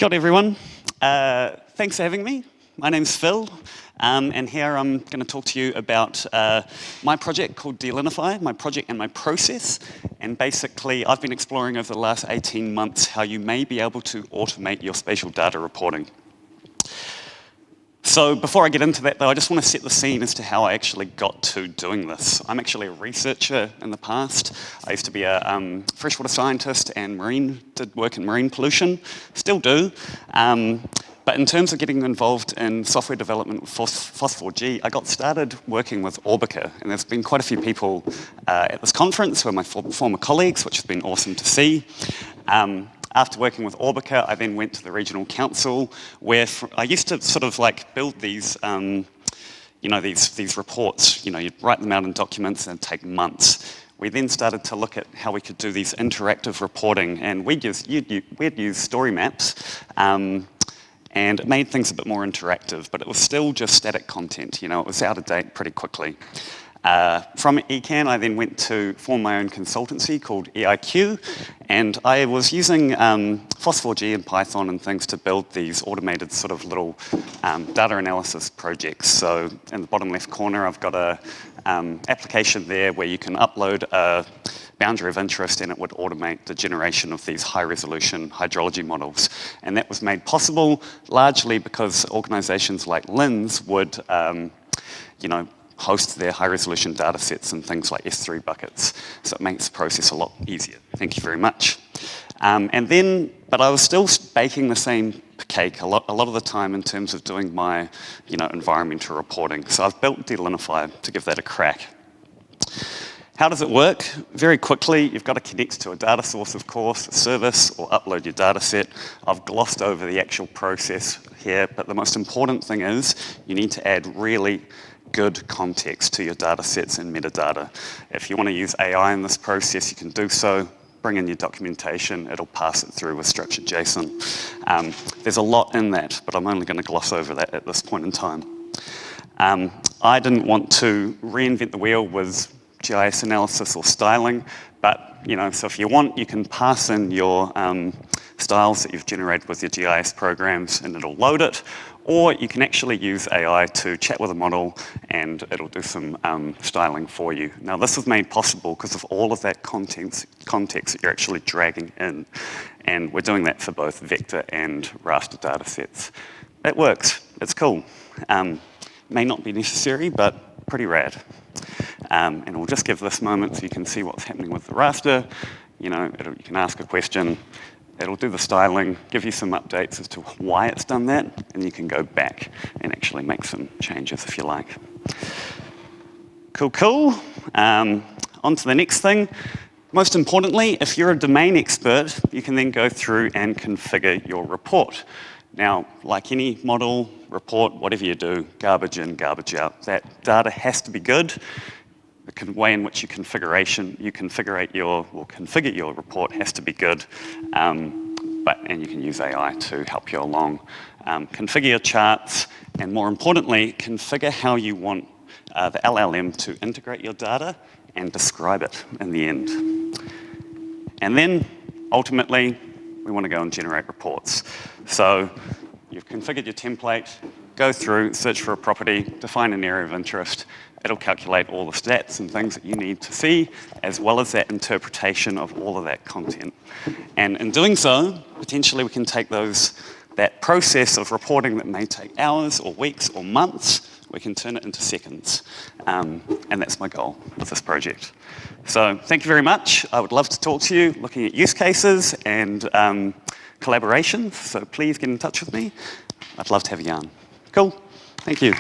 Kia ora, everyone. Thanks for having me. My name's Phil, and here I'm going to talk to you about my project called Delinify, my project and my process. And basically, I've been exploring over the last 18 months how you may be able to automate your spatial data reporting. So before I get into that, though, I just want to set the scene as to how I actually got to doing this. I'm actually a researcher in the past. I used to be a freshwater scientist and did work in marine pollution, still do. But in terms of getting involved in software development with FOSS4G, I got started working with Orbica. And there's been quite a few people at this conference who are my former colleagues, which has been awesome to see. After working with Orbica, I then went to the regional council, where I used to sort of like build these, these reports. You'd write them out in documents and it'd take months. We then started to look at how we could do these interactive reporting, and we'd use story maps, and it made things a bit more interactive, but it was still just static content. It was out of date pretty quickly. From ECAN, I then went to form my own consultancy called EIQ, and I was using FOSS4G and Python and things to build these automated sort of little data analysis projects. So in the bottom left corner, I've got a application there where you can upload a boundary of interest and it would automate the generation of these high-resolution hydrology models. And that was made possible largely because organizations like LLMs would, host their high-resolution data sets and things like S3 buckets. So it makes the process a lot easier. Thank you very much. But I was still baking the same cake a lot of the time in terms of doing my, environmental reporting. So I've built Delinify to give that a crack. How does it work? Very quickly, you've got to connect to a data source, of course, a service, or upload your data set. I've glossed over the actual process here, but the most important thing is you need to add really good context to your data sets and metadata. If you want to use AI in this process, you can do so. Bring in your documentation, it'll pass it through with structured JSON. There's a lot in that, but I'm only going to gloss over that at this point in time. I didn't want to reinvent the wheel with GIS analysis or styling, but so if you want, you can pass in your styles that you've generated with your GIS programs and it'll load it, or you can actually use AI to chat with a model and it'll do some styling for you. Now this is made possible because of all of that context that you're actually dragging in, and we're doing that for both vector and raster data sets. It works, it's cool. May not be necessary, but pretty rad. And we'll just give this moment so you can see what's happening with the raster. You can ask a question, it'll do the styling, give you some updates as to why it's done that, and you can go back and actually make some changes if you like. Cool. On to the next thing. Most importantly, if you're a domain expert, you can then go through and configure your report. Now, like any model, report, whatever you do, garbage in, garbage out, that data has to be good. The way in which you configure your report has to be good, and you can use AI to help you along. Configure your charts, and more importantly, configure how you want the LLM to integrate your data and describe it in the end. And then, ultimately, we want to go and generate reports. So you've configured your template, go through, search for a property, define an area of interest. It'll calculate all the stats and things that you need to see, as well as that interpretation of all of that content. And in doing so, potentially we can take that process of reporting that may take hours or weeks or months, we can turn it into seconds. And that's my goal with this project. So thank you very much. I would love to talk to you looking at use cases and collaborations, so please get in touch with me. I'd love to have a yarn. Cool, thank you.